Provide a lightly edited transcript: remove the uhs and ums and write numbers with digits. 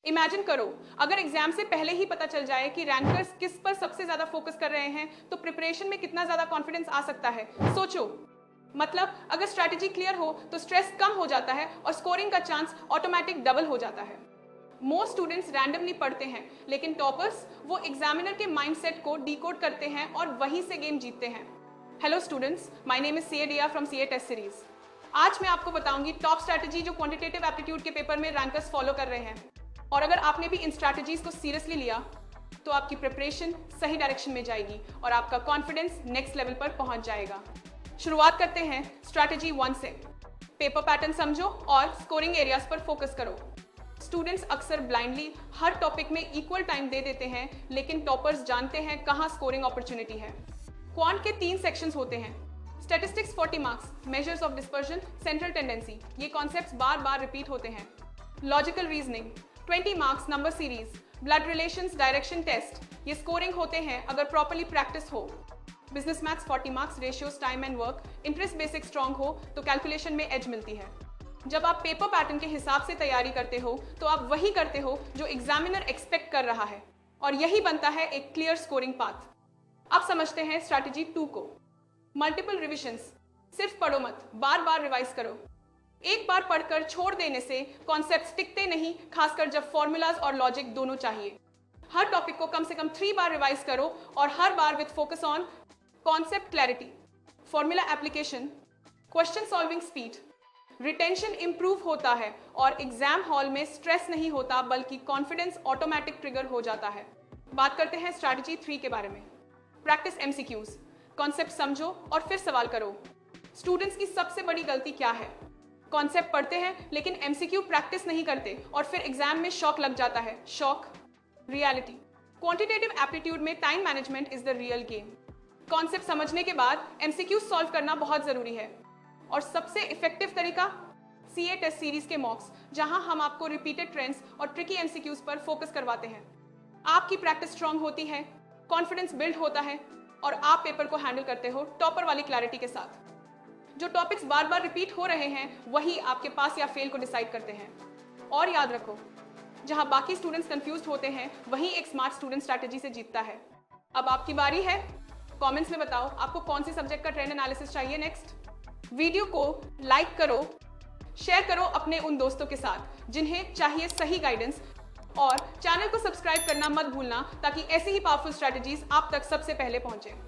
Imagine करो, अगर exam से पहले ही पता चल जाए कि रैंकर्स किस पर सबसे ज्यादा फोकस कर रहे हैं, तो प्रिपरेशन में कितना ज्यादा कॉन्फिडेंस आ सकता है। सोचो, मतलब अगर स्ट्रैटेजी क्लियर हो तो स्ट्रेस कम हो जाता है और स्कोरिंग का चांस ऑटोमेटिक डबल हो जाता है। मोस्ट स्टूडेंट्स रैंडमली पढ़ते हैं, लेकिन टॉपर्स वो एग्जामिनर के माइंडसेट को डिकोड करते हैं और वहीं से गेम जीतते हैं। Hello students, my name is CA डिया फ्रॉम सीए टेस्ट सीरीज। आज मैं आपको बताऊंगी टॉप स्ट्रैटेजी जो क्वांटिटेटिव एप्टीट्यूड के पेपर में रैंकर्स फॉलो कर रहे हैं। और अगर आपने भी इन स्ट्रैटेजीज को सीरियसली लिया तो आपकी प्रिपरेशन सही डायरेक्शन में जाएगी और आपका कॉन्फिडेंस नेक्स्ट लेवल पर पहुंच जाएगा। शुरुआत करते हैं स्ट्रैटेजी 1 से। पेपर पैटर्न समझो और स्कोरिंग एरियाज पर फोकस करो। स्टूडेंट्स अक्सर ब्लाइंडली हर टॉपिक में इक्वल टाइम दे देते हैं, लेकिन टॉपर्स जानते हैं कहां स्कोरिंग अपॉर्चुनिटी है। क्वांट के 3 सेक्शंस होते हैं। Statistics 40 marks, measures of dispersion, central tendency, ये कॉन्सेप्ट्स बार बार रिपीट होते हैं। Logical reasoning 20 marks, number series, blood relations, direction test, ये स्कोरिंग होते हैं अगर प्रॉपर्ली प्रैक्टिस हो। Business maths 40 marks, ratios, time and work, interest basic strong हो तो कैलकुलेशन में एज मिलती है। जब आप पेपर पैटर्न के हिसाब से तैयारी करते हो तो आप वही करते हो जो एग्जामिनर एक्सपेक्ट कर रहा है, और यही बनता है एक क्लियर स्कोरिंग पाथ। अब समझते हैं स्ट्रैटेजी 2 को। मल्टीपल रिविजन्स, सिर्फ पढ़ो मत, बार बार रिवाइज करो। एक बार पढ़कर छोड़ देने से कॉन्सेप्ट्स टिकते नहीं, खासकर जब फॉर्मूलाज और लॉजिक दोनों चाहिए। हर टॉपिक को कम से कम 3 बार रिवाइज करो और हर बार with focus on concept clarity, formula application, question solving speed. Retention improve होता है और एग्जाम हॉल में स्ट्रेस नहीं होता, बल्कि कॉन्फिडेंस ऑटोमेटिक ट्रिगर हो जाता है। बात करते हैं स्ट्रैटेजी 3 के बारे में। प्रैक्टिस एमसीक्यूज, कॉन्सेप्ट समझो और फिर सवाल करो। स्टूडेंट्स की सबसे बड़ी गलती क्या है? कॉन्सेप्ट पढ़ते हैं लेकिन एमसीक्यू प्रैक्टिस नहीं करते और फिर एग्जाम में शॉक लग जाता है। Shock reality. क्वांटिटेटिव एप्टीट्यूड में time management is the real game. Concept समझने के बाद एमसीक्यू सॉल्व करना बहुत जरूरी है। और सबसे इफेक्टिव तरीका सीए टेस्ट सीरीज के मॉक्स, जहां हम आपको रिपीटेड ट्रेंड्स और ट्रिकी एमसीक्यूज पर फोकस करवाते हैं। आपकी प्रैक्टिस स्ट्रांग होती है, कॉन्फिडेंस बिल्ड होता है और आप पेपर को हैंडल करते हो टॉपर वाली क्लैरिटी के साथ। जो टॉपिक्स बार बार रिपीट हो रहे हैं वही आपके पास या फेल को डिसाइड करते हैं। और याद रखो, जहां बाकी स्टूडेंट्स कंफ्यूज्ड होते हैं वहीं एक स्मार्ट स्टूडेंट स्ट्रैटेजी से जीतता है। अब आपकी बारी है। कमेंट्स में बताओ आपको कौन सी सब्जेक्ट का ट्रेंड एनालिसिस चाहिए नेक्स्ट। वीडियो को लाइक करो, शेयर करो अपने उन दोस्तों के साथ जिन्हें चाहिए सही गाइडेंस, और चैनल को सब्सक्राइब करना मत भूलना ताकि ऐसी ही पावरफुल स्ट्रैटेजीज आप तक सबसे पहले पहुंचे।